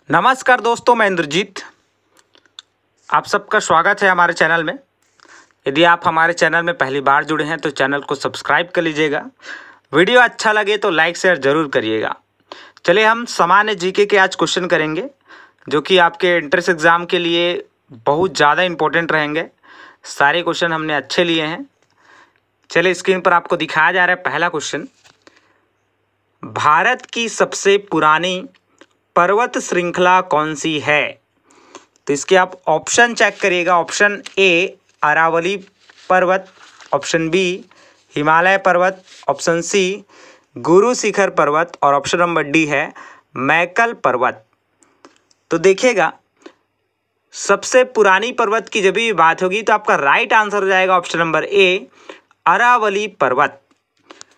नमस्कार दोस्तों, मैं इंद्रजीत। आप सबका स्वागत है हमारे चैनल में। यदि आप हमारे चैनल में पहली बार जुड़े हैं तो चैनल को सब्सक्राइब कर लीजिएगा। वीडियो अच्छा लगे तो लाइक शेयर ज़रूर करिएगा। चलिए हम सामान्य जीके के आज क्वेश्चन करेंगे जो कि आपके एंट्रेंस एग्ज़ाम के लिए बहुत ज़्यादा इम्पोर्टेंट रहेंगे। सारे क्वेश्चन हमने अच्छे लिए हैं। चलिए स्क्रीन पर आपको दिखाया जा रहा है पहला क्वेश्चन। भारत की सबसे पुरानी पर्वत श्रृंखला कौन सी है? तो इसके आप ऑप्शन चेक करिएगा। ऑप्शन ए अरावली पर्वत, ऑप्शन बी हिमालय पर्वत, ऑप्शन सी गुरु शिखर पर्वत और ऑप्शन नंबर डी है मैकल पर्वत। तो देखिएगा, सबसे पुरानी पर्वत की जब भी बात होगी तो आपका राइट आंसर हो जाएगा ऑप्शन नंबर ए अरावली पर्वत।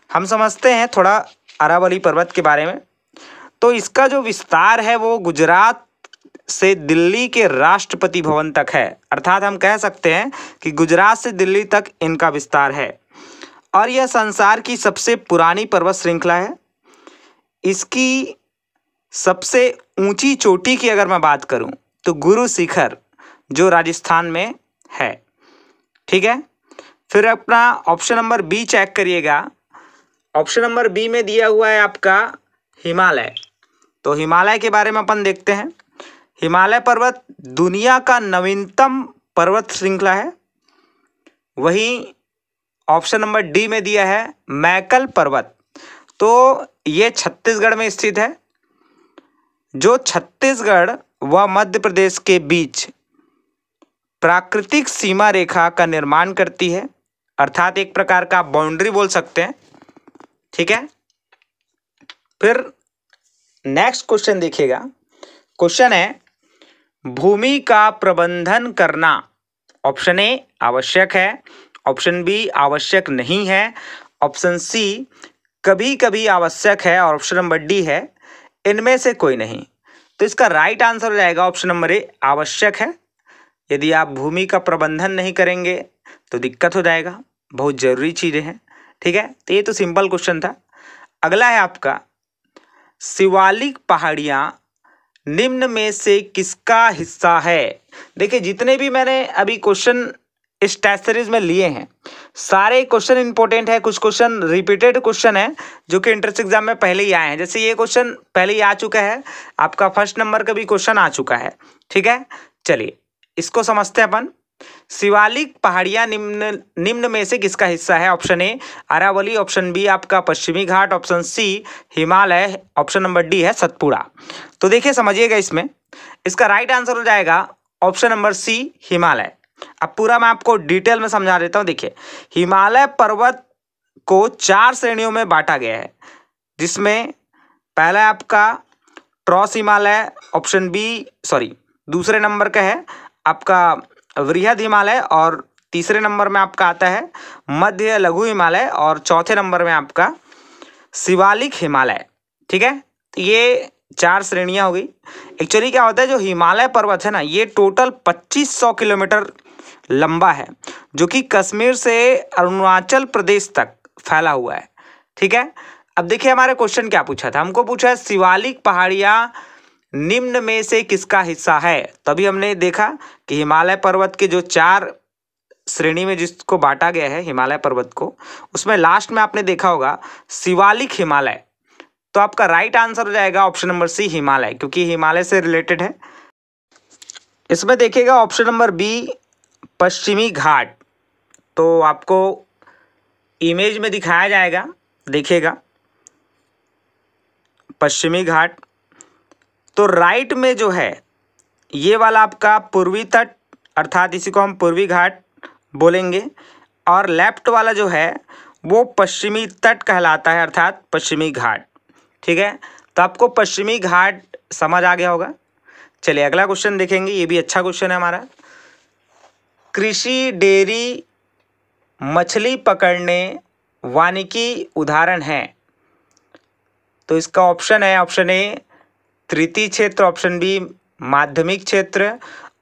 हम समझते हैं थोड़ा अरावली पर्वत के बारे में। तो इसका जो विस्तार है वो गुजरात से दिल्ली के राष्ट्रपति भवन तक है, अर्थात हम कह सकते हैं कि गुजरात से दिल्ली तक इनका विस्तार है और यह संसार की सबसे पुरानी पर्वत श्रृंखला है। इसकी सबसे ऊंची चोटी की अगर मैं बात करूं तो गुरु शिखर जो राजस्थान में है। ठीक है, फिर अपना ऑप्शन नंबर बी चेक करिएगा। ऑप्शन नंबर बी में दिया हुआ है आपका हिमालय। तो हिमालय के बारे में अपन देखते हैं। हिमालय पर्वत दुनिया का नवीनतम पर्वत श्रृंखला है। वहीं ऑप्शन नंबर डी में दिया है मैकल पर्वत। तो ये छत्तीसगढ़ में स्थित है, जो छत्तीसगढ़ व मध्य प्रदेश के बीच प्राकृतिक सीमा रेखा का निर्माण करती है, अर्थात एक प्रकार का बाउंड्री बोल सकते हैं। ठीक है, फिर नेक्स्ट क्वेश्चन देखिएगा। क्वेश्चन है, भूमि का प्रबंधन करना ऑप्शन ए आवश्यक है, ऑप्शन बी आवश्यक नहीं है, ऑप्शन सी कभी कभी आवश्यक है और ऑप्शन नंबर डी है इनमें से कोई नहीं। तो इसका राइट आंसर हो जाएगा ऑप्शन नंबर ए आवश्यक है। यदि आप भूमि का प्रबंधन नहीं करेंगे तो दिक्कत हो जाएगा, बहुत ज़रूरी चीज़ें हैं। ठीक है, तो ये तो सिंपल क्वेश्चन था। अगला है आपका, शिवालिक पहाड़ियाँ निम्न में से किसका हिस्सा है? देखिए, जितने भी मैंने अभी क्वेश्चन इस टेस्ट सीरीज में लिए हैं सारे क्वेश्चन इंपॉर्टेंट है। कुछ क्वेश्चन रिपीटेड क्वेश्चन है जो कि एंट्रेंस एग्जाम में पहले ही आए हैं। जैसे ये क्वेश्चन पहले ही आ चुका है, आपका फर्स्ट नंबर का भी क्वेश्चन आ चुका है। ठीक है, चलिए इसको समझते हैं अपन। शिवालिक पहाड़ियाँ निम्न में से किसका हिस्सा है? Option A Aravalli, option B आपका पश्चिमी घाट, option C Himalaya, option number D है सतपुड़ा। तो देखिए समझिएगा, इसमें इसका राइट आंसर हो जाएगा ऑप्शन नंबर सी हिमालय। अब पूरा मैं आपको डिटेल में समझा देता हूँ। देखिए, हिमालय पर्वत को 4 श्रेणियों में बांटा गया है, जिसमें पहला है आपका ट्रॉस हिमालय, ऑप्शन बी दूसरे नंबर का है आपका वृहद हिमालय और तीसरे नंबर में आपका आता है मध्य लघु हिमालय और चौथे नंबर में आपका शिवालिक हिमालय। ठीक है, तो ये 4 श्रेणियां हो गई। एक्चुअली क्या होता है, जो हिमालय पर्वत है ना, ये टोटल 2500 किलोमीटर लंबा है, जो कि कश्मीर से अरुणाचल प्रदेश तक फैला हुआ है। ठीक है, अब देखिए हमारे क्वेश्चन क्या पूछा था। हमको पूछा है शिवालिक पहाड़ियाँ निम्न में से किसका हिस्सा है। तभी हमने देखा कि हिमालय पर्वत के जो 4 श्रेणी में जिसको बांटा गया है हिमालय पर्वत को, उसमें लास्ट में आपने देखा होगा शिवालिक हिमालय। तो आपका राइट आंसर हो जाएगा ऑप्शन नंबर सी हिमालय, क्योंकि हिमालय से रिलेटेड है। इसमें देखिएगा ऑप्शन नंबर बी पश्चिमी घाट, तो आपको इमेज में दिखाया जाएगा, देखिएगा पश्चिमी घाट। तो राइट में जो है ये वाला आपका पूर्वी तट, अर्थात इसी को हम पूर्वी घाट बोलेंगे, और लेफ्ट वाला जो है वो पश्चिमी तट कहलाता है, अर्थात पश्चिमी घाट। ठीक है, तो आपको पश्चिमी घाट समझ आ गया होगा। चलिए अगला क्वेश्चन देखेंगे, ये भी अच्छा क्वेश्चन है हमारा। कृषि, डेयरी, मछली पकड़ने वानिकी उदाहरण है। तो इसका ऑप्शन है ऑप्शन ए तृतीय क्षेत्र, ऑप्शन बी माध्यमिक क्षेत्र,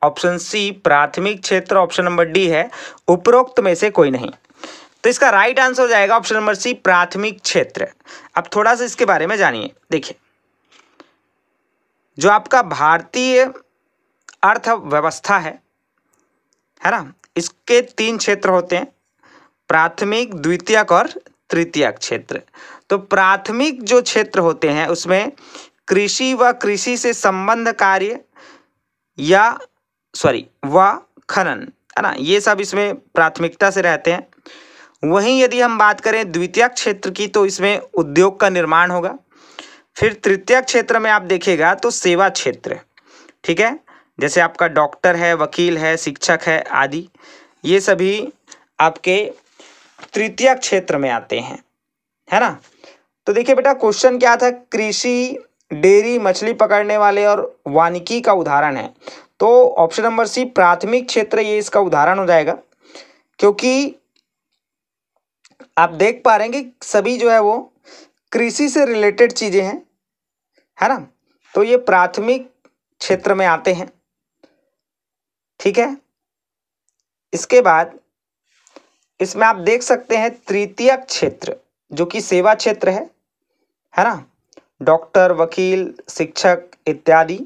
ऑप्शन सी प्राथमिक क्षेत्र, ऑप्शन नंबर डी है उपरोक्त में से कोई नहीं। तो इसका राइट आंसर हो जाएगा ऑप्शन नंबर सी प्राथमिक क्षेत्र। अब थोड़ा सा इसके बारे में जानिए। देखिए, जो आपका भारतीय अर्थव्यवस्था है ना, इसके 3 क्षेत्र होते हैं, प्राथमिक, द्वितीयक और तृतीयक क्षेत्र। तो प्राथमिक जो क्षेत्र होते हैं उसमें कृषि व कृषि से संबंध कार्य व खनन, है ना, ये सब इसमें प्राथमिकता से रहते हैं। वहीं यदि हम बात करें द्वितीयक क्षेत्र की तो इसमें उद्योग का निर्माण होगा। फिर तृतीयक क्षेत्र में आप देखिएगा तो सेवा क्षेत्र, ठीक है, जैसे आपका डॉक्टर है, वकील है, शिक्षक है आदि, ये सभी आपके तृतीयक क्षेत्र में आते हैं, है ना। तो देखिए बेटा क्वेश्चन क्या था, कृषि, डेयरी, मछली पकड़ने वाले और वानिकी का उदाहरण है। तो ऑप्शन नंबर सी प्राथमिक क्षेत्र ये इसका उदाहरण हो जाएगा, क्योंकि आप देख पा रहे हैं कि सभी जो है वो कृषि से रिलेटेड चीजें हैं, है ना। तो ये प्राथमिक क्षेत्र में आते हैं, ठीक है। इसके बाद इसमें आप देख सकते हैं तृतीयक क्षेत्र जो कि सेवा क्षेत्र है ना, डॉक्टर, वकील, शिक्षक इत्यादि।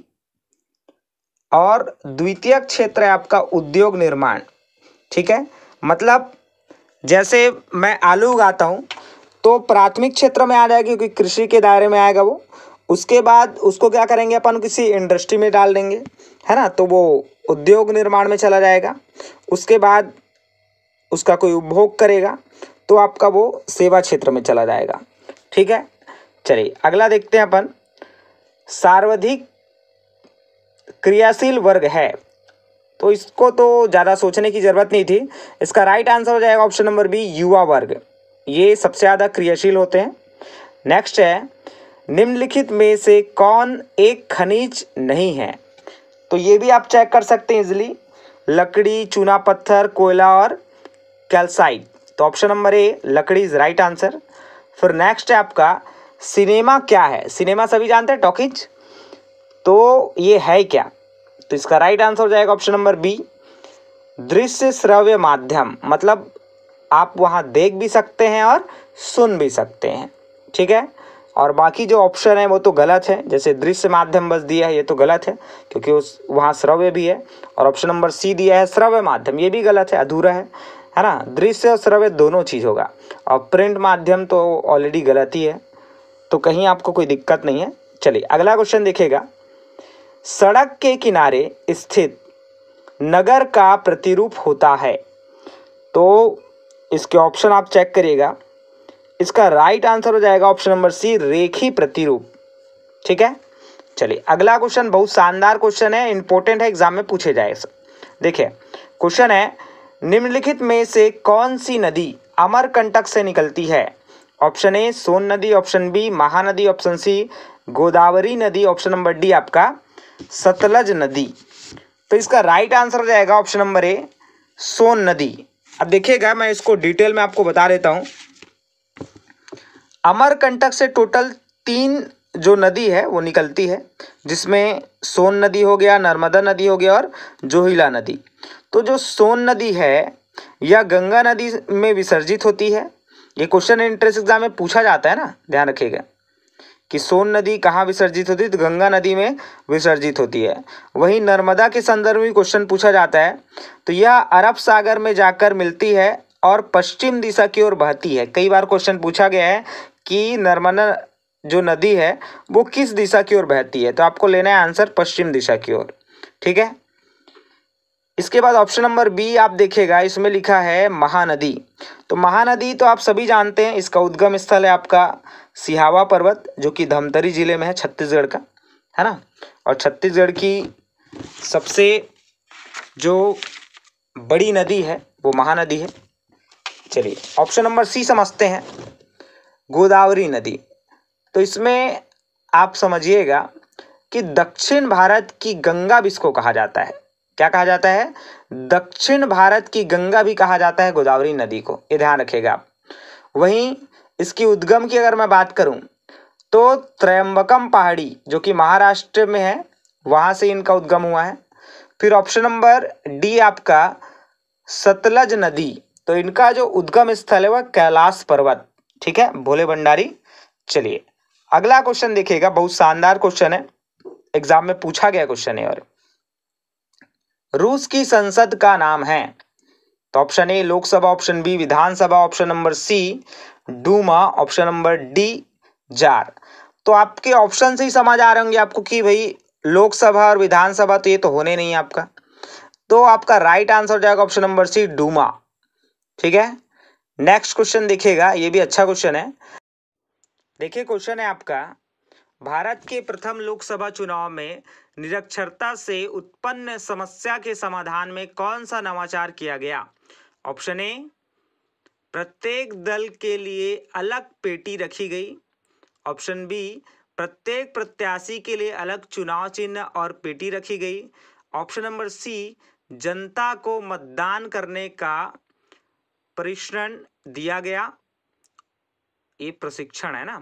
और द्वितीयक क्षेत्र है आपका उद्योग निर्माण, ठीक है। मतलब जैसे मैं आलू उगाता हूँ तो प्राथमिक क्षेत्र में आ जाएगा क्योंकि कृषि के दायरे में आएगा वो। उसके बाद उसको क्या करेंगे अपन, किसी इंडस्ट्री में डाल देंगे, है ना, तो वो उद्योग निर्माण में चला जाएगा। उसके बाद उसका कोई उपभोग करेगा तो आपका वो सेवा क्षेत्र में चला जाएगा, ठीक है। चलिए अगला देखते हैं अपन, सर्वाधिक क्रियाशील वर्ग है। तो इसको तो ज़्यादा सोचने की ज़रूरत नहीं थी, इसका राइट आंसर हो जाएगा ऑप्शन नंबर बी, युवा वर्ग। ये सबसे ज़्यादा क्रियाशील होते हैं। नेक्स्ट है, निम्नलिखित में से कौन एक खनिज नहीं है। तो ये भी आप चेक कर सकते हैं इजिली, लकड़ी, चूना पत्थर, कोयला और कैल्साइट। तो ऑप्शन नंबर ए लकड़ी इज राइट आंसर। फिर नेक्स्ट है आपका, सिनेमा क्या है। सिनेमा सभी जानते हैं, टॉकीज, तो ये है क्या। तो इसका राइट आंसर हो जाएगा ऑप्शन नंबर बी, दृश्य श्रव्य माध्यम। मतलब आप वहाँ देख भी सकते हैं और सुन भी सकते हैं, ठीक है। और बाकी जो ऑप्शन है वो तो गलत है, जैसे दृश्य माध्यम बस दिया है ये तो गलत है क्योंकि उस वहाँ श्रव्य भी है। और ऑप्शन नंबर सी दिया है श्रव्य माध्यम, ये भी गलत है, अधूरा है ना। दृश्य और श्रव्य दोनों चीज़ होगा, और प्रिंट माध्यम तो ऑलरेडी गलत ही है, तो कहीं आपको कोई दिक्कत नहीं है। चलिए अगला क्वेश्चन देखिएगा, सड़क के किनारे स्थित नगर का प्रतिरूप होता है। तो इसके ऑप्शन आप चेक करिएगा, इसका राइट आंसर हो जाएगा ऑप्शन नंबर सी, रेखी प्रतिरूप, ठीक है। चलिए अगला क्वेश्चन बहुत शानदार क्वेश्चन है, इंपॉर्टेंट है, एग्जाम में पूछे जाए। देखिए क्वेश्चन है, निम्नलिखित में से कौन सी नदी अमरकंटक से निकलती है। ऑप्शन ए सोन नदी, option B Mahanadi, option C Godavari नदी, ऑप्शन नंबर डी आपका सतलज नदी। तो इसका राइट आंसर हो जाएगा ऑप्शन नंबर ए, सोन नदी। अब देखिएगा मैं इसको डिटेल में आपको बता देता हूँ। अमरकंटक से टोटल 3 जो नदी है वो निकलती है, जिसमें सोन नदी हो गया, नर्मदा नदी हो गया और जोहिला नदी। तो जो सोन नदी है यह गंगा नदी में विसर्जित होती है। ये क्वेश्चन एंट्रेंस एग्जाम में पूछा जाता है ना, ध्यान रखिएगा कि सोन नदी कहाँ विसर्जित होती है, तो गंगा नदी में विसर्जित होती है। वहीं नर्मदा के संदर्भ में क्वेश्चन पूछा जाता है, तो यह अरब सागर में जाकर मिलती है और पश्चिम दिशा की ओर बहती है। कई बार क्वेश्चन पूछा गया है कि नर्मदा जो नदी है वो किस दिशा की ओर बहती है, तो आपको लेना है आंसर पश्चिम दिशा की ओर, ठीक है। इसके बाद ऑप्शन नंबर बी आप देखिएगा, इसमें लिखा है महानदी। तो महानदी तो आप सभी जानते हैं, इसका उद्गम स्थल है आपका सिहावा पर्वत, जो कि धमतरी जिले में है, छत्तीसगढ़ का, है ना। और छत्तीसगढ़ की सबसे जो बड़ी नदी है वो महानदी है। चलिए ऑप्शन नंबर सी समझते हैं, गोदावरी नदी। तो इसमें आप समझिएगा कि दक्षिण भारत की गंगा भी इसको कहा जाता है। क्या कहा जाता है, दक्षिण भारत की गंगा भी कहा जाता है गोदावरी नदी को, ये ध्यान रखिएगा आप। वहीं इसकी उद्गम की अगर मैं बात करूं तो त्रयंबकम पहाड़ी जो कि महाराष्ट्र में है, वहां से इनका उद्गम हुआ है। फिर ऑप्शन नंबर डी आपका सतलज नदी, तो इनका जो उद्गम स्थल है वह कैलाश पर्वत, ठीक है, भोले भंडारी। चलिए अगला क्वेश्चन देखिएगा, बहुत शानदार क्वेश्चन है, एग्जाम में पूछा गया क्वेश्चन है। और रूस की संसद का नाम है, तो option A Lok Sabha, option B Vidhan Sabha, option number C Duma, option number D tsar. तो आपके ऑप्शन से ही समझ आ रहे होंगे आपको कि भाई लोकसभा और विधानसभा तो ये तो होने नहीं है आपका, तो आपका राइट आंसर हो जाएगा ऑप्शन नंबर सी डूमा। ठीक है, नेक्स्ट क्वेश्चन देखिएगा, ये भी अच्छा क्वेश्चन है। देखिए क्वेश्चन है आपका, भारत के प्रथम लोकसभा चुनाव में निरक्षरता से उत्पन्न समस्या के समाधान में कौन सा नवाचार किया गया? ऑप्शन ए प्रत्येक दल के लिए अलग पेटी रखी गई, ऑप्शन बी प्रत्येक प्रत्याशी के लिए अलग चुनाव चिन्ह और पेटी रखी गई, ऑप्शन नंबर सी जनता को मतदान करने का प्रशिक्षण दिया गया, ये प्रशिक्षण है ना,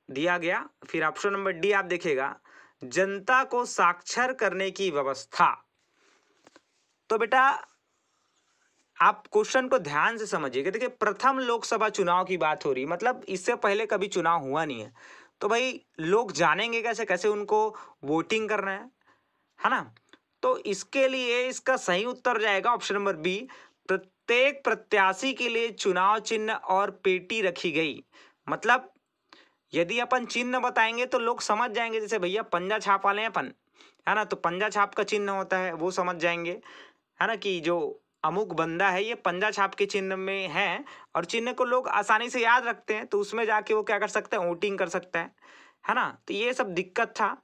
दिया गया, फिर ऑप्शन नंबर डी आप देखिएगा जनता को साक्षर करने की व्यवस्था। तो बेटा आप क्वेश्चन को ध्यान से समझिएगा। देखिए प्रथम लोकसभा चुनाव की बात हो रही, मतलब इससे पहले कभी चुनाव हुआ नहीं है, तो भाई लोग जानेंगे कैसे, कैसे उनको वोटिंग करना है ना। तो इसके लिए इसका सही उत्तर जाएगा ऑप्शन नंबर बी, प्रत्येक प्रत्याशी के लिए चुनाव चिन्ह और पेटी रखी गई। मतलब यदि अपन चिन्ह बताएंगे तो लोग समझ जाएंगे, जैसे भैया पंजा छाप वाले हैं अपन, है ना, तो पंजा छाप का चिन्ह होता है, वो समझ जाएंगे, है ना, कि जो अमुक बंदा है ये पंजा छाप के चिन्ह में है, और चिन्ह को लोग आसानी से याद रखते हैं, तो उसमें जाके वो क्या कर सकते हैं, वोटिंग कर सकता है ना। तो ये सब दिक्कत था,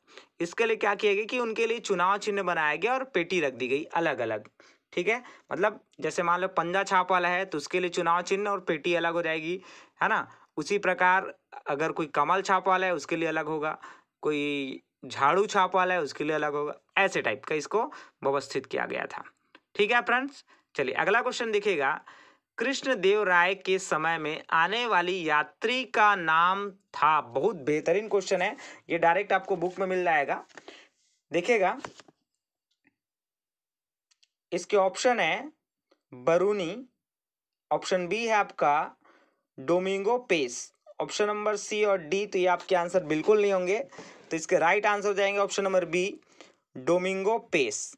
इसके लिए क्या किया गया कि उनके लिए चुनाव चिन्ह बनाया गया और पेटी रख दी गई अलग अलग। ठीक है, मतलब जैसे मान लो पंजा छाप वाला है तो उसके लिए चुनाव चिन्ह और पेटी अलग हो जाएगी, है ना। उसी प्रकार अगर कोई कमल छाप वाला है उसके लिए अलग होगा, कोई झाड़ू छाप वाला है उसके लिए अलग होगा, ऐसे टाइप का इसको व्यवस्थित किया गया था। ठीक है फ्रेंड्स, चलिए अगला क्वेश्चन देखिएगा, कृष्णदेव राय के समय में आने वाली यात्री का नाम था। बहुत बेहतरीन क्वेश्चन है, ये डायरेक्ट आपको बुक में मिल जाएगा। देखिएगा इसके ऑप्शन है बरूनी, ऑप्शन बी है आपका Domingo Paes, option number C और डी, तो ये आपके आंसर बिल्कुल नहीं होंगे, तो इसके राइट आंसर हो जाएंगे option number B Domingo Paes.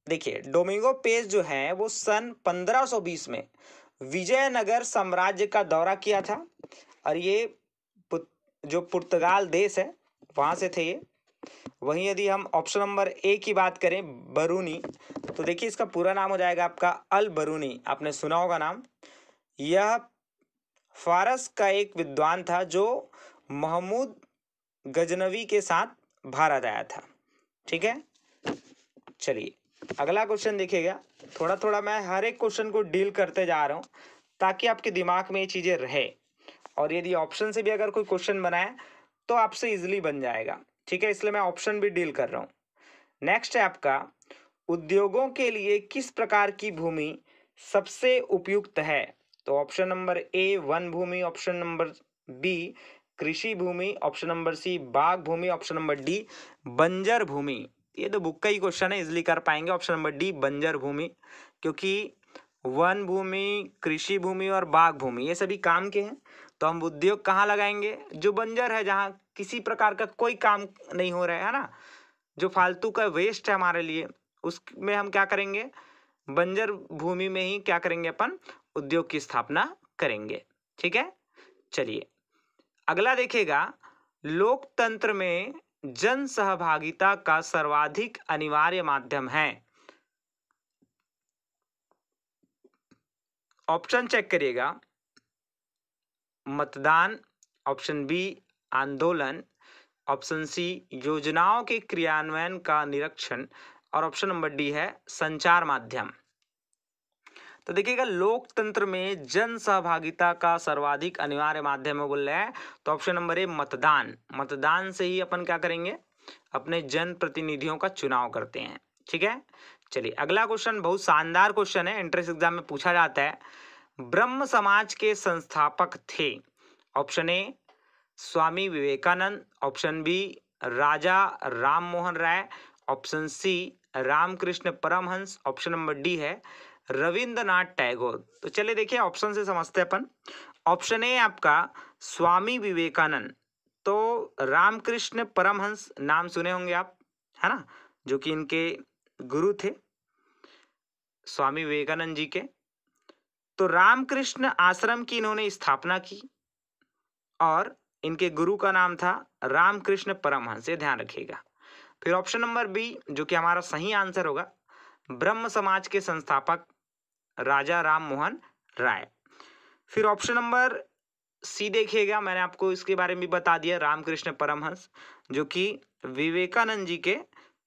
देखिए डोमिंगो पेस जो है वो सन 1520 में विजयनगर साम्राज्य का दौरा किया था, और ये जो पुर्तगाल देश है वहां से थे ये। वहीं यदि हम ऑप्शन नंबर ए की बात करें बरूनी, तो देखिए इसका पूरा नाम हो जाएगा आपका अल बरूनी, आपने सुना होगा नाम। यह फारस का एक विद्वान था जो महमूद गजनवी के साथ भारत आया था। ठीक है, चलिए अगला क्वेश्चन देखिएगा, थोड़ा थोड़ा मैं हर एक क्वेश्चन को डील करते जा रहा हूं ताकि आपके दिमाग में ये चीजें रहे, और यदि ऑप्शन से भी अगर कोई क्वेश्चन बनाए तो आपसे इजीली बन जाएगा। ठीक है, इसलिए मैं ऑप्शन भी डील कर रहा हूं। नेक्स्ट है आपका, उद्योगों के लिए किस प्रकार की भूमि सबसे उपयुक्त है? तो ऑप्शन नंबर ए वन भूमि, ऑप्शन नंबर बी कृषि भूमि, ऑप्शन नंबर सी बाग भूमि, ऑप्शन नंबर डी बंजर भूमि। ये तो बुक का ही क्वेश्चन है, इजिली कर पाएंगे ऑप्शन नंबर डी बंजर भूमि, क्योंकि वन भूमि, कृषि भूमि और बाग भूमि ये सभी काम के हैं, तो हम उद्योग कहाँ लगाएंगे? जो बंजर है, जहाँ किसी प्रकार का कोई काम नहीं हो रहा है ना, जो फालतू का वेस्ट है हमारे लिए, उसमें हम क्या करेंगे? बंजर भूमि में ही क्या करेंगे? अपन उद्योग की स्थापना करेंगे। ठीक है, चलिए अगला देखिएगा, लोकतंत्र में जन सहभागिता का सर्वाधिक अनिवार्य माध्यम है। ऑप्शन चेक करिएगा, मतदान, ऑप्शन बी आंदोलन, ऑप्शन सी योजनाओं के क्रियान्वयन का निरीक्षण, और ऑप्शन नंबर डी है संचार माध्यम। तो देखिएगा लोकतंत्र में जन सहभागिता का सर्वाधिक अनिवार्य माध्यम है बोल रहे हैं, तो ऑप्शन नंबर ए मतदान। मतदान से ही अपन क्या करेंगे? अपने जन प्रतिनिधियों का चुनाव करते हैं। ठीक है, चलिए अगला क्वेश्चन बहुत शानदार क्वेश्चन है, एंट्रेंस एग्जाम में पूछा जाता है। ब्रह्म समाज के संस्थापक थे। Option A Swami Vivekananda, option B Raja Ram Mohan Roy, option C Ramakrishna Paramahansa, option number D है रविंद्रनाथ टैगोर। तो चलिए देखिए ऑप्शन से समझते हैं अपन। ऑप्शन ए आपका स्वामी विवेकानंद, तो रामकृष्ण परमहंस नाम सुने होंगे आप, है ना, जो कि इनके गुरु थे स्वामी विवेकानंद जी के। तो रामकृष्ण आश्रम की इन्होंने स्थापना की और इनके गुरु का नाम था रामकृष्ण परमहंस, ये ध्यान रखिएगा। फिर ऑप्शन नंबर बी जो कि हमारा सही आंसर होगा, ब्रह्म समाज के संस्थापक राजा राम मोहन राय। फिर ऑप्शन नंबर सी देखिएगा, मैंने आपको इसके बारे में भी बता दिया, रामकृष्ण परमहंस जो कि विवेकानंद जी के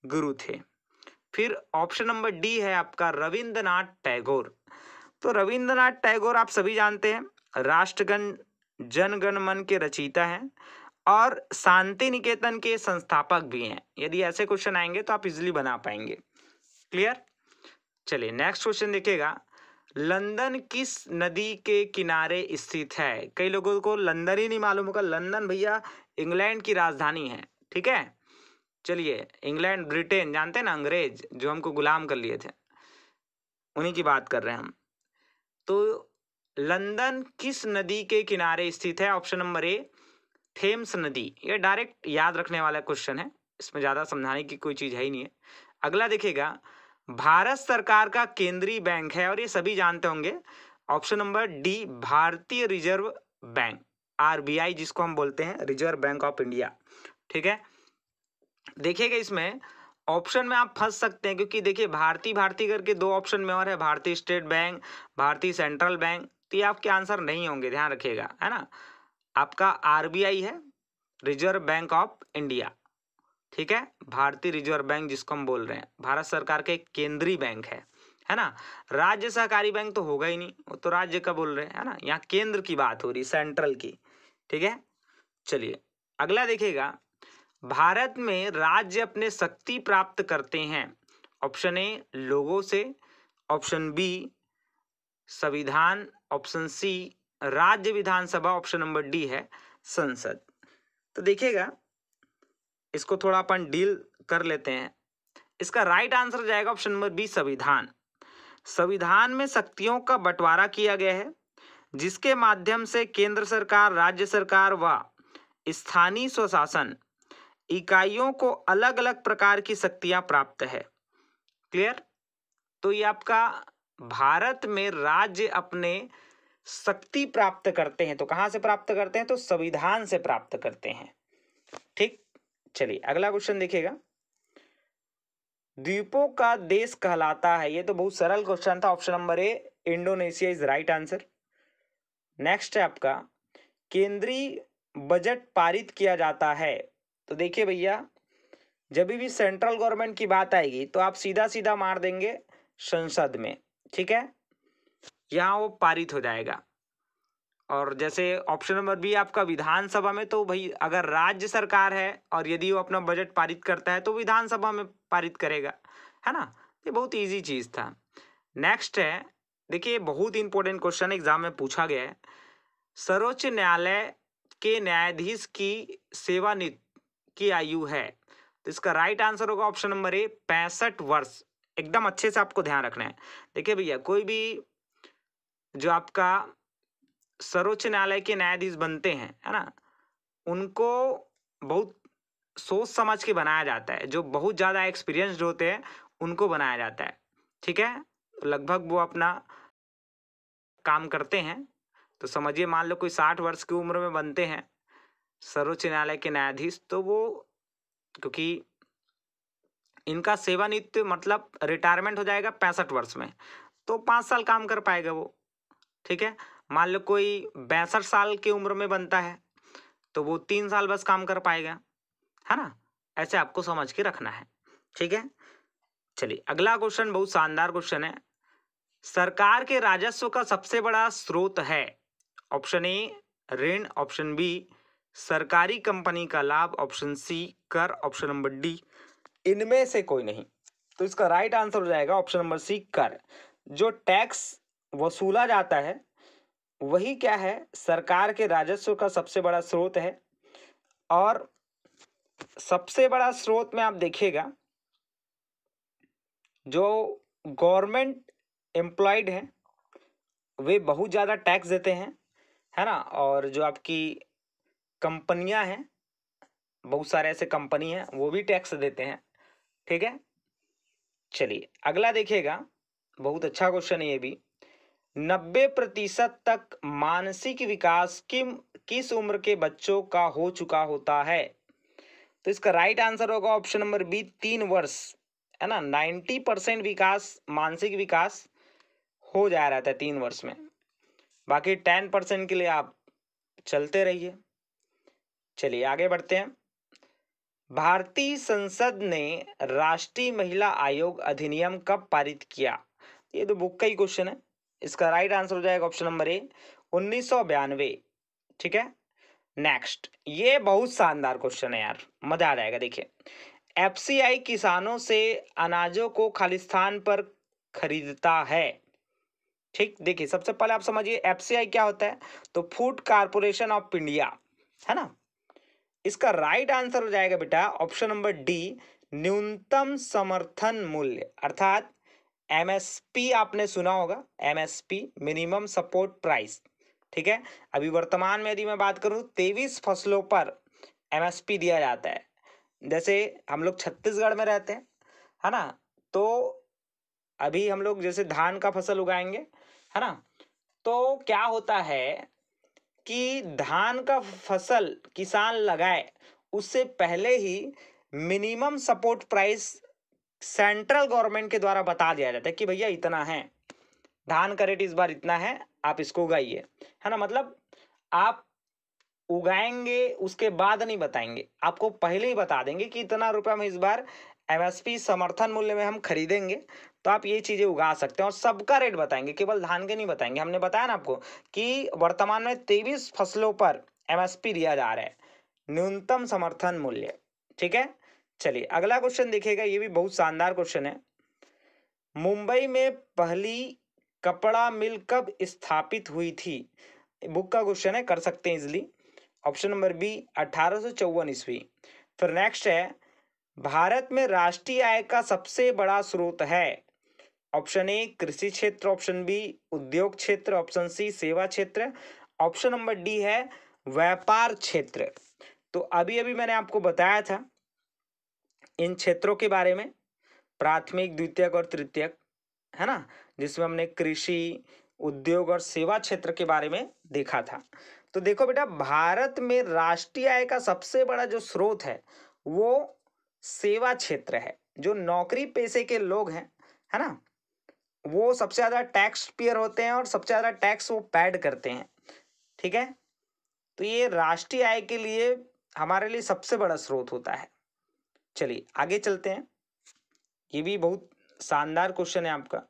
गुरु थे। फिर ऑप्शन नंबर डी है आपका रविंद्रनाथ टैगोर। तो रविंद्रनाथ टैगोर आप सभी जानते हैं, राष्ट्रगण जनगण मन के रचयिता हैं और शांति निकेतन के संस्थापक भी हैं। यदि ऐसे क्वेश्चन आएंगे तो आप इजीली बना पाएंगे। क्लियर? चलिए नेक्स्ट क्वेश्चन देखिएगा, लंदन किस नदी के किनारे स्थित है? कई लोगों को लंदन ही नहीं मालूम होगा। लंदन भैया इंग्लैंड की राजधानी है, ठीक है। चलिए, इंग्लैंड ब्रिटेन जानते हैं ना, अंग्रेज जो हमको गुलाम कर लिए थे, उन्हीं की बात कर रहे हैं हम। तो लंदन किस नदी के किनारे स्थित है? ऑप्शन नंबर ए थेम्स नदी। ये डायरेक्ट याद रखने वाला क्वेश्चन है, इसमें ज़्यादा समझाने की कोई चीज़ है ही नहीं है। अगला देखिएगा, भारत सरकार का केंद्रीय बैंक है और ये सभी जानते होंगे, ऑप्शन नंबर डी भारतीय रिजर्व बैंक, आरबीआई जिसको हम बोलते हैं, रिजर्व बैंक ऑफ इंडिया, ठीक है। देखिएगा इसमें ऑप्शन में आप फंस सकते हैं, क्योंकि देखिए भारतीय भारतीय करके दो ऑप्शन में और है, भारतीय स्टेट बैंक, भारतीय सेंट्रल बैंक, तो ये आपके आंसर नहीं होंगे, ध्यान रखिएगा, है ना। आपका आरबीआई है, रिजर्व बैंक ऑफ इंडिया, ठीक है। भारतीय रिजर्व बैंक जिसको हम बोल रहे हैं, भारत सरकार के केंद्रीय बैंक है ना। राज्य सहकारी बैंक तो होगा ही नहीं, वो तो राज्य का बोल रहे हैं, है ना। यहाँ केंद्र की बात हो रही, सेंट्रल की, ठीक है। चलिए अगला देखिएगा, भारत में राज्य अपने शक्ति प्राप्त करते हैं। ऑप्शन ए लोगों से, ऑप्शन बी संविधान, ऑप्शन सी राज्य विधानसभा, ऑप्शन नंबर डी है संसद। तो देखिएगा इसको थोड़ा अपन डील कर लेते हैं। इसका राइट आंसर जाएगा ऑप्शन नंबर बी संविधान। संविधान में शक्तियों का बंटवारा किया गया है, जिसके माध्यम से केंद्र सरकार, राज्य सरकार व स्थानीय स्वशासन इकाइयों को अलग अलग प्रकार की शक्तियां प्राप्त है। क्लियर? तो ये आपका भारत में राज्य अपने शक्ति प्राप्त करते हैं, तो कहां से प्राप्त करते हैं? तो संविधान से प्राप्त करते हैं, ठीक। चलिए अगला क्वेश्चन देखिएगा, द्वीपों का देश कहलाता है। ये तो बहुत सरल क्वेश्चन था, option number A Indonesia is right answer. Next है आपका, केंद्रीय बजट पारित किया जाता है। तो देखिए भैया, जब भी सेंट्रल गवर्नमेंट की बात आएगी तो आप सीधा सीधा मार देंगे संसद में, ठीक है, यहाँ वो पारित हो जाएगा। और जैसे ऑप्शन नंबर बी आपका विधानसभा में, तो भाई अगर राज्य सरकार है और यदि वो अपना बजट पारित करता है तो विधानसभा में पारित करेगा, है ना। ये बहुत इजी चीज था। नेक्स्ट है, देखिए बहुत इंपॉर्टेंट क्वेश्चन एग्जाम में पूछा गया है, सर्वोच्च न्यायालय के न्यायाधीश की सेवानिवृत्ति की आयु है। तो इसका राइट आंसर होगा ऑप्शन नंबर ए 65 वर्ष। एकदम अच्छे से आपको ध्यान रखना है। देखिए भैया, कोई भी जो आपका सर्वोच्च न्यायालय के न्यायाधीश बनते हैं, है ना, उनको बहुत सोच समझ के बनाया जाता है। जो बहुत ज़्यादा एक्सपीरियंस्ड होते हैं उनको बनाया जाता है, ठीक है। लगभग वो अपना काम करते हैं, तो समझिए मान लो कोई 60 वर्ष की उम्र में बनते हैं सर्वोच्च न्यायालय के न्यायाधीश, तो वो क्योंकि इनका सेवानिवृत्ति मतलब रिटायरमेंट हो जाएगा 65 वर्ष में, तो 5 साल काम कर पाएगा वो, ठीक है। मान लो कोई 62 साल की उम्र में बनता है तो वो 3 साल बस काम कर पाएगा, है ना। ऐसे आपको समझ के रखना है, ठीक है। चलिए अगला क्वेश्चन बहुत शानदार क्वेश्चन है, सरकार के राजस्व का सबसे बड़ा स्रोत है। ऑप्शन ए ऋण, ऑप्शन बी सरकारी कंपनी का लाभ, ऑप्शन सी कर, ऑप्शन नंबर डी इनमें से कोई नहीं। तो इसका राइट आंसर हो जाएगा ऑप्शन नंबर सी कर। जो टैक्स वसूला जाता है वही क्या है, सरकार के राजस्व का सबसे बड़ा स्रोत है। और सबसे बड़ा स्रोत में आप देखिएगा, जो गवर्नमेंट एम्प्लॉयड हैं वे बहुत ज़्यादा टैक्स देते हैं, है ना। और जो आपकी कंपनियां हैं बहुत सारे ऐसे कंपनी हैं वो भी टैक्स देते हैं, ठीक है। चलिए अगला देखिएगा, बहुत अच्छा क्वेश्चन है ये भी। 90% तक मानसिक विकास किस उम्र के बच्चों का हो चुका होता है? तो इसका राइट आंसर होगा ऑप्शन नंबर बी, 3 वर्ष, है ना। 90% विकास, मानसिक विकास हो जा रहा था 3 वर्ष में। बाकी 10% के लिए आप चलते रहिए। चलिए आगे बढ़ते हैं। भारतीय संसद ने राष्ट्रीय महिला आयोग अधिनियम कब पारित किया? ये तो बुक का ही क्वेश्चन है। इसका राइट आंसर हो जाएगा ऑप्शन नंबर ए, 1992, ठीक है। नेक्स्ट, ये बहुत शानदार क्वेश्चन है यार, मजा आ जाएगा। देखिए, एफसीआई किसानों से अनाजों को खालिस्तान पर खरीदता है, ठीक। देखिए सबसे पहले आप समझिए एफसीआई क्या होता है, तो फूड कारपोरेशन ऑफ इंडिया, है ना। इसका राइट आंसर हो जाएगा बेटा ऑप्शन नंबर डी, न्यूनतम समर्थन मूल्य, अर्थात एमएसपी। आपने सुना होगा एमएसपी, मिनिमम सपोर्ट प्राइस, ठीक है। अभी वर्तमान में यदि मैं बात करूं 23 फसलों पर एमएसपी दिया जाता है। जैसे हम लोग छत्तीसगढ़ में रहते हैं, है ना, तो अभी हम लोग जैसे धान का फसल उगाएंगे, है ना, तो क्या होता है कि धान का फसल किसान लगाए उससे पहले ही minimum support price central government के द्वारा बता दिया जाता है कि भैया इतना है, धान का रेट इस बार इतना है, आप इसको उगाइए, है ना। मतलब आप उगाएंगे उसके बाद नहीं बताएंगे, आपको पहले ही बता देंगे कि इतना रुपया में इस बार एमएसपी समर्थन मूल्य में हम खरीदेंगे, तो आप ये चीजें उगा सकते हैं। और सबका रेट बताएंगे, केवल धान के नहीं बताएंगे। हमने बताया ना आपको कि वर्तमान में 23 फसलों पर एमएसपी दिया जा रहा है, न्यूनतम समर्थन मूल्य, ठीक है। चलिए अगला क्वेश्चन देखिएगा, ये भी बहुत शानदार क्वेश्चन है। मुंबई में पहली कपड़ा मिल कब स्थापित हुई थी? बुक का क्वेश्चन है, कर सकते हैं इजिली। ऑप्शन नंबर बी, 1854 ईस्वी। फिर नेक्स्ट है, भारत में राष्ट्रीय आय का सबसे बड़ा स्रोत है? ऑप्शन ए कृषि क्षेत्र, ऑप्शन बी उद्योग क्षेत्र, ऑप्शन सी सेवा क्षेत्र, ऑप्शन नंबर डी है व्यापार क्षेत्र। तो अभी अभी मैंने आपको बताया था इन क्षेत्रों के बारे में, प्राथमिक, द्वितीयक और तृतीयक, है ना, जिसमें हमने कृषि, उद्योग और सेवा क्षेत्र के बारे में देखा था। तो देखो बेटा, भारत में राष्ट्रीय आय का सबसे बड़ा जो स्रोत है वो सेवा क्षेत्र है। जो नौकरी पेशे के लोग हैं, है ना, वो सबसे ज्यादा टैक्स पेयर होते हैं और सबसे ज्यादा टैक्स वो पेड करते हैं, ठीक है। तो ये राष्ट्रीय आय के लिए हमारे लिए सबसे बड़ा स्रोत होता है। चलिए आगे चलते हैं, ये भी बहुत शानदार क्वेश्चन है आपका।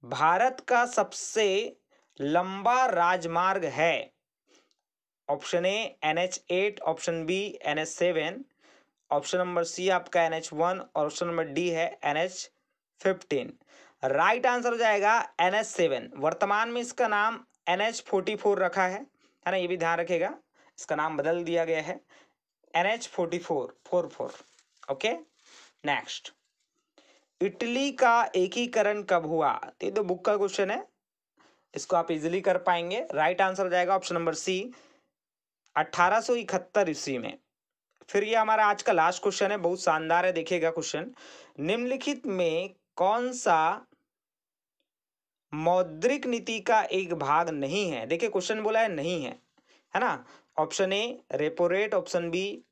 भारत का सबसे लंबा राजमार्ग है? Option A NH8, option B NH7, option number C आपका NH1 और ऑप्शन नंबर डी है NH15। राइट आंसर हो जाएगा NH7। वर्तमान में इसका नाम NH44 रखा है ना, ये भी ध्यान रखेगा, इसका नाम बदल दिया गया है NH44। ओके। नेक्स्ट, इटली का एकीकरण कब हुआ? तो ये तो बुक का क्वेश्चन है, इसको आप इजीली कर पाएंगे। राइट आंसर हो जाएगा ऑप्शन नंबर सी, 1871 ईस्वी में। फिर ये हमारा आज का लास्ट क्वेश्चन है, बहुत शानदार है, देखिएगा क्वेश्चन। निम्नलिखित में कौन सा मौद्रिक नीति का एक भाग नहीं है? देखिए क्वेश्चन बोला है नहीं है ना। Option A repo rate, option B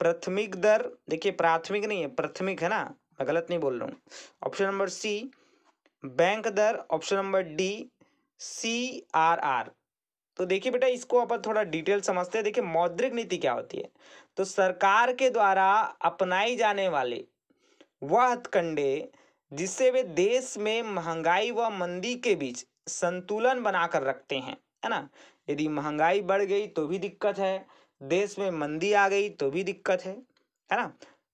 प्राथमिक दर, देखिए प्राथमिक नहीं है प्राथमिक, है ना, मैं गलत नहीं बोल रहा हूँ। ऑप्शन नंबर सी बैंक दर, ऑप्शन नंबर डी CRR। तो देखिए बेटा, इसको अपन थोड़ा डिटेल समझते हैं। देखिए मौद्रिक नीति क्या होती है, तो सरकार के द्वारा अपनाई जाने वाले वह हथकंडे जिससे वे देश में महंगाई व मंदी के बीच संतुलन बनाकर रखते हैं, है ना। यदि महंगाई बढ़ गई तो भी दिक्कत है, देश में मंदी आ गई तो भी दिक्कत है ना।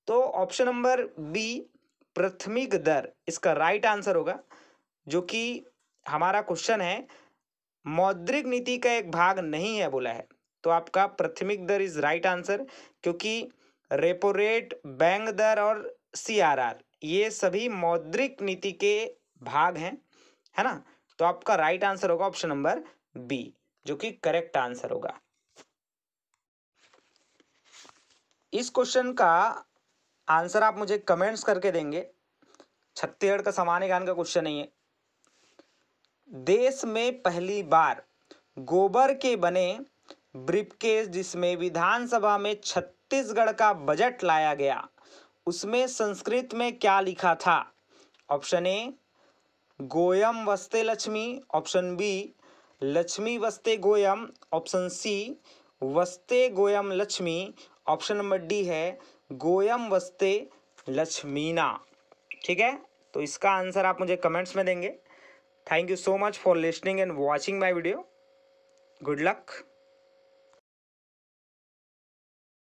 तो ऑप्शन नंबर बी प्राथमिक दर इसका राइट आंसर होगा, जो कि हमारा क्वेश्चन है मौद्रिक नीति का एक भाग नहीं है बोला है, तो आपका प्राथमिक दर इज राइट आंसर, क्योंकि रेपो रेट, बैंक दर और CRR ये सभी मौद्रिक नीति के भाग हैं, है ना। तो आपका राइट आंसर होगा ऑप्शन नंबर बी, जो कि करेक्ट आंसर होगा। इस क्वेश्चन का आंसर आप मुझे कमेंट्स करके देंगे। छत्तीसगढ़ का सामान्य ज्ञान का क्वेश्चन नहीं है। देश में पहली बार गोबर के बने ब्रीफकेस जिसमें विधानसभा में छत्तीसगढ़ का बजट लाया गया, उसमें संस्कृत में क्या लिखा था? ऑप्शन ए गोयम वस्ते लक्ष्मी, ऑप्शन बी लक्ष्मी वस्ते गोयम, ऑप्शन सी वस्ते गोयम लक्ष्मी, ऑप्शन नंबर डी है गोयम वस्ते लक्ष्मीना। ठीक है, तो इसका आंसर आप मुझे कमेंट्स में देंगे। Thank you so much for listening and watching my video. Good luck.